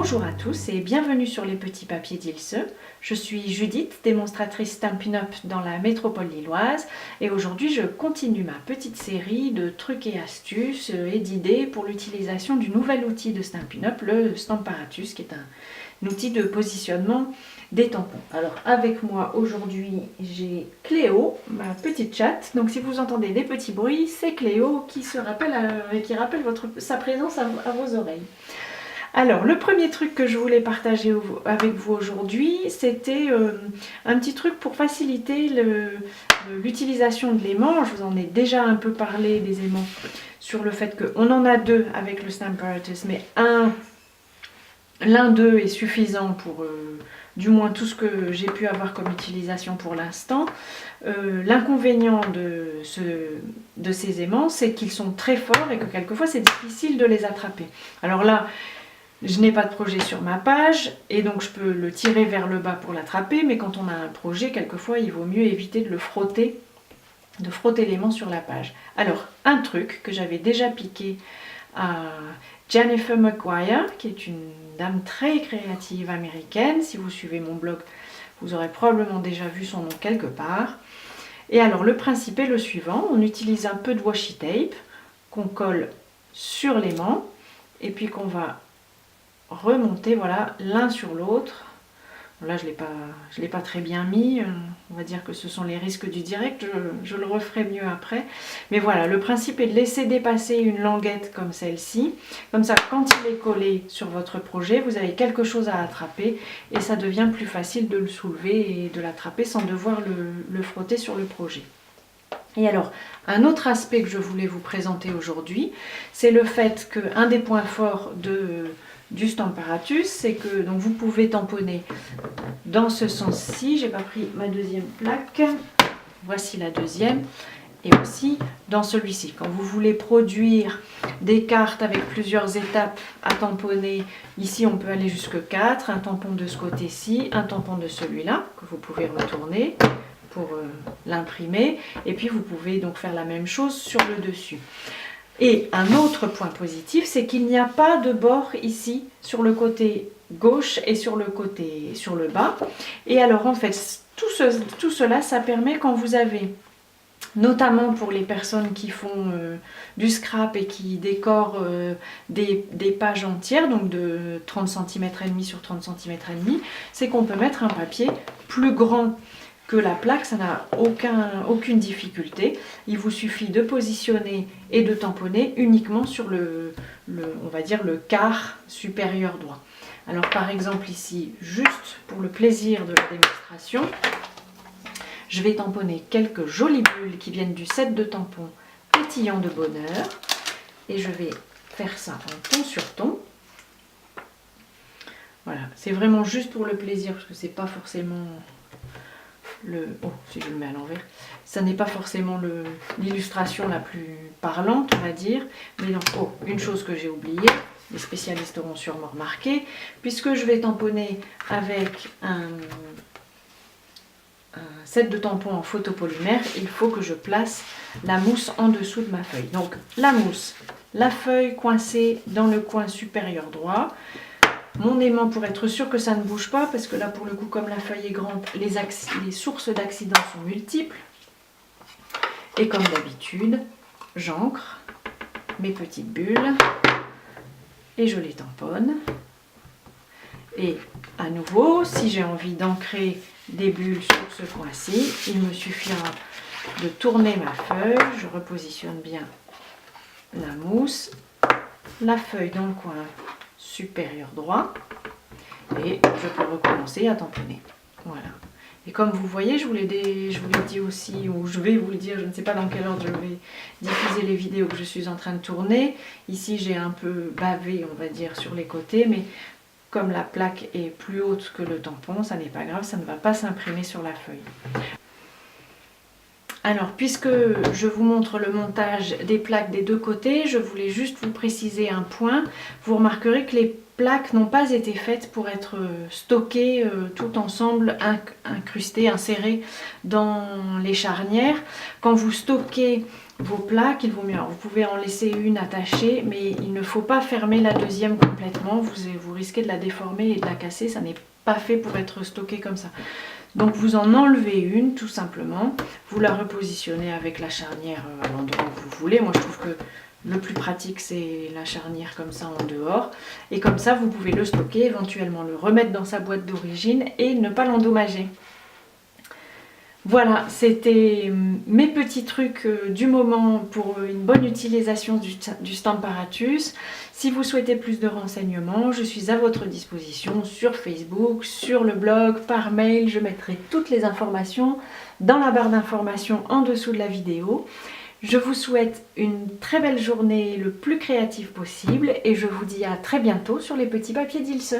Bonjour à tous et bienvenue sur les petits papiers d'Ilse. Je suis Judith, démonstratrice Stampin' Up dans la métropole lilloise et aujourd'hui je continue ma petite série de trucs et astuces et d'idées pour l'utilisation du nouvel outil de Stampin' Up, le Stamparatus, qui est un outil de positionnement des tampons. Alors avec moi aujourd'hui j'ai Cléo, ma petite chatte. Donc si vous entendez des petits bruits, c'est Cléo qui rappelle sa présence à vos oreilles. Alors, le premier truc que je voulais partager avec vous aujourd'hui, c'était un petit truc pour faciliter l'utilisation de l'aimant. Je vous en ai déjà un peu parlé des aimants sur le fait qu'on en a deux avec le Stamparatus, mais l'un d'eux est suffisant pour du moins tout ce que j'ai pu avoir comme utilisation pour l'instant. L'inconvénient de ces aimants, c'est qu'ils sont très forts et que quelquefois c'est difficile de les attraper. Alors là, je n'ai pas de projet sur ma page et donc je peux le tirer vers le bas pour l'attraper, mais quand on a un projet, quelquefois il vaut mieux éviter de frotter l'aimant sur la page. Alors, un truc que j'avais déjà piqué à Jennifer McGuire, qui est une dame très créative américaine. Si vous suivez mon blog, vous aurez probablement déjà vu son nom quelque part. Et alors, le principe est le suivant. On utilise un peu de washi tape qu'on colle sur l'aimant et puis qu'on va remonter, voilà, l'un sur l'autre. Là, je l'ai pas très bien mis. On va dire que ce sont les risques du direct. Je le referai mieux après. Mais voilà, le principe est de laisser dépasser une languette comme celle-ci. Comme ça, quand il est collé sur votre projet, vous avez quelque chose à attraper et ça devient plus facile de le soulever et de l'attraper sans devoir le frotter sur le projet. Et alors, un autre aspect que je voulais vous présenter aujourd'hui, c'est le fait qu'un des points forts du Stamparatus, c'est que donc vous pouvez tamponner dans ce sens-ci. J'ai pas pris ma deuxième plaque. Voici la deuxième. Et aussi dans celui-ci. Quand vous voulez produire des cartes avec plusieurs étapes à tamponner, ici on peut aller jusque 4. Un tampon de ce côté-ci, un tampon de celui-là, que vous pouvez retourner pour l'imprimer. Et puis vous pouvez donc faire la même chose sur le dessus. Et un autre point positif, c'est qu'il n'y a pas de bord ici sur le côté gauche et sur le bas. Et alors en fait, tout cela, ça permet quand vous avez, notamment pour les personnes qui font du scrap et qui décorent des pages entières, donc de 30 cm et demi sur 30 cm et demi, c'est qu'on peut mettre un papier plus grand que la plaque, ça n'a aucune difficulté. Il vous suffit de positionner et de tamponner uniquement sur on va dire le quart supérieur droit. Alors par exemple ici, juste pour le plaisir de la démonstration, je vais tamponner quelques jolies bulles qui viennent du set de tampons pétillant de bonheur. Et je vais faire ça en ton sur ton. Voilà, c'est vraiment juste pour le plaisir parce que c'est pas forcément si je le mets à l'envers, ça n'est pas forcément l'illustration la plus parlante, on va dire. Mais donc, une chose que j'ai oubliée, les spécialistes auront sûrement remarqué, puisque je vais tamponner avec un set de tampons en photopolymère, il faut que je place la mousse en dessous de ma feuille. Donc la mousse, la feuille coincée dans le coin supérieur droit, mon aimant pour être sûr que ça ne bouge pas, parce que là pour le coup comme la feuille est grande, les sources d'accidents sont multiples. Et comme d'habitude, j'ancre mes petites bulles et je les tamponne. Et à nouveau, si j'ai envie d'ancrer des bulles sur ce coin-ci, il me suffira de tourner ma feuille, je repositionne bien la mousse, la feuille dans le coin supérieur droit et je peux recommencer à tamponner. Voilà. Et comme vous voyez, je vous l'ai dit aussi, ou je vais vous le dire, je ne sais pas dans quel ordre je vais diffuser les vidéos que je suis en train de tourner. Ici j'ai un peu bavé, on va dire, sur les côtés, mais comme la plaque est plus haute que le tampon, ça n'est pas grave, ça ne va pas s'imprimer sur la feuille. Alors, puisque je vous montre le montage des plaques des deux côtés, je voulais juste vous préciser un point. Vous remarquerez que les plaques n'ont pas été faites pour être stockées tout ensemble, incrustées, insérées dans les charnières. Quand vous stockez vos plaques, il vaut mieux. Alors, vous pouvez en laisser une attachée, mais il ne faut pas fermer la deuxième complètement. Vous risquez de la déformer et de la casser. Ça n'est pas fait pour être stocké comme ça. Donc vous en enlevez une tout simplement. Vous la repositionnez avec la charnière à l'endroit où vous voulez. Moi je trouve que le plus pratique c'est la charnière comme ça en dehors. Et comme ça vous pouvez le stocker, éventuellement le remettre dans sa boîte d'origine et ne pas l'endommager. Voilà, c'était mes petits trucs du moment pour une bonne utilisation du Stamparatus. Si vous souhaitez plus de renseignements, je suis à votre disposition sur Facebook, sur le blog, par mail. Je mettrai toutes les informations dans la barre d'informations en dessous de la vidéo. Je vous souhaite une très belle journée le plus créative possible et je vous dis à très bientôt sur les petits papiers d'Ilse.